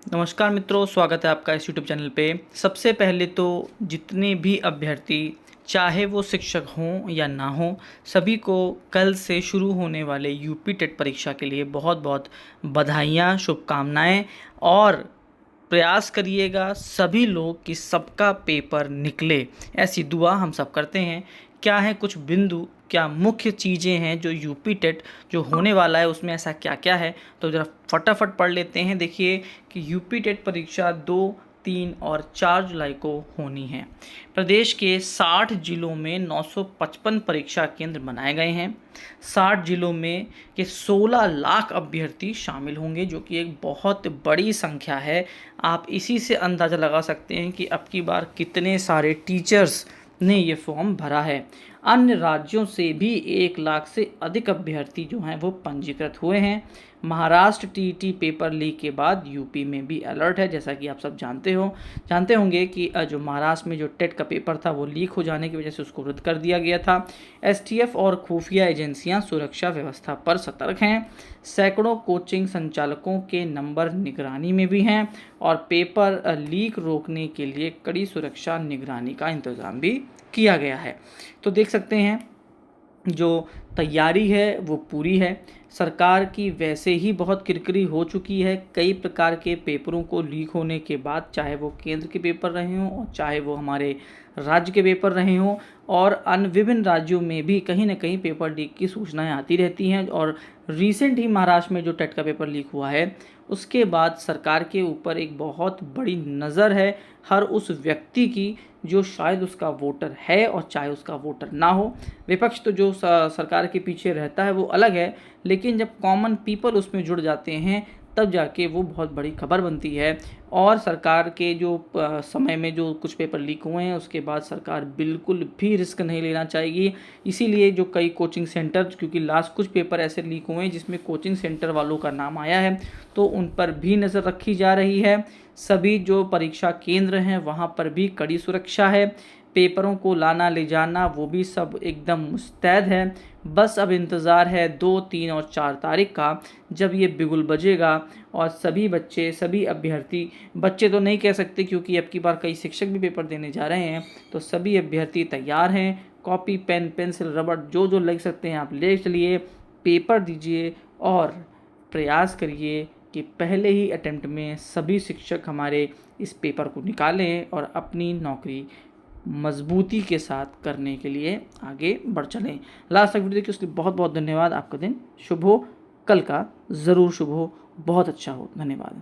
नमस्कार मित्रों, स्वागत है आपका इस यूट्यूब चैनल पे। सबसे पहले तो जितने भी अभ्यर्थी, चाहे वो शिक्षक हों या ना हों, सभी को कल से शुरू होने वाले यूपी टेट परीक्षा के लिए बहुत बहुत बधाइयाँ, शुभकामनाएं। और प्रयास करिएगा सभी लोग कि सबका पेपर निकले, ऐसी दुआ हम सब करते हैं। क्या है कुछ बिंदु, क्या मुख्य चीज़ें हैं जो यूपी टेट जो होने वाला है उसमें ऐसा क्या क्या है, तो ज़रा फटाफट पढ़ लेते हैं। देखिए कि यूपी टेट परीक्षा 2, 3 और 4 जुलाई को होनी है। प्रदेश के 60 जिलों में 955 परीक्षा केंद्र बनाए गए हैं। 60 जिलों में के 16 लाख अभ्यर्थी शामिल होंगे, जो कि एक बहुत बड़ी संख्या है। आप इसी से अंदाज़ा लगा सकते हैं कि अब की बार कितने सारे टीचर्स ने ये फॉर्म भरा है। अन्य राज्यों से भी 1 लाख से अधिक अभ्यर्थी जो हैं वो पंजीकृत हुए हैं। महाराष्ट्र टीईटी पेपर लीक के बाद यूपी में भी अलर्ट है, जैसा कि आप सब जानते होंगे कि जो महाराष्ट्र में जो टेट का पेपर था वो लीक हो जाने की वजह से उसको रद्द कर दिया गया था। एसटीएफ और खुफिया एजेंसियां सुरक्षा व्यवस्था पर सतर्क हैं। सैकड़ों कोचिंग संचालकों के नंबर निगरानी में भी हैं और पेपर लीक रोकने के लिए कड़ी सुरक्षा निगरानी का इंतजाम भी किया गया है। तो देख सकते हैं जो तैयारी है वो पूरी है। सरकार की वैसे ही बहुत किरकिरी हो चुकी है कई प्रकार के पेपरों को लीक होने के बाद, चाहे वो केंद्र के पेपर रहे हों और चाहे वो हमारे राज्य के पेपर रहे हों। और अन्य विभिन्न राज्यों में भी कहीं ना कहीं पेपर लीक की सूचनाएं आती रहती हैं। और रिसेंट ही महाराष्ट्र में जो टेट का पेपर लीक हुआ है उसके बाद सरकार के ऊपर एक बहुत बड़ी नज़र है हर उस व्यक्ति की जो शायद उसका वोटर है और चाहे उसका वोटर ना हो। विपक्ष तो जो सरकार के पीछे रहता है वो अलग है, लेकिन जब कॉमन पीपल उसमें जुड़ जाते हैं तब जाके वो बहुत बड़ी खबर बनती है। और सरकार के जो समय में जो कुछ पेपर लीक हुए हैं उसके बाद सरकार बिल्कुल भी रिस्क नहीं लेना चाहिए। इसीलिए जो कई कोचिंग सेंटर, क्योंकि लास्ट कुछ पेपर ऐसे लीक हुए हैं जिसमें कोचिंग सेंटर वालों का नाम आया है, तो उन पर भी नज़र रखी जा रही है। सभी जो परीक्षा केंद्र हैं वहाँ पर भी कड़ी सुरक्षा है। पेपरों को लाना ले जाना वो भी सब एकदम मुस्तैद है। बस अब इंतज़ार है 2, 3 और 4 तारीख का, जब ये बिगुल बजेगा और सभी बच्चे, सभी अभ्यर्थी, बच्चे तो नहीं कह सकते क्योंकि अब की बार कई शिक्षक भी पेपर देने जा रहे हैं, तो सभी अभ्यर्थी तैयार हैं। कॉपी, पेन, पेंसिल, रबड़ जो जो लग सकते हैं आप ले चलिए, पेपर दीजिए और प्रयास करिए कि पहले ही अटेम्प्ट में सभी शिक्षक हमारे इस पेपर को निकालें और अपनी नौकरी मजबूती के साथ करने के लिए आगे बढ़ चलें। लास्ट तक वीडियो देखिए, उसके लिए बहुत बहुत धन्यवाद। आपका दिन शुभ हो, कल का ज़रूर शुभ हो, बहुत अच्छा हो। धन्यवाद।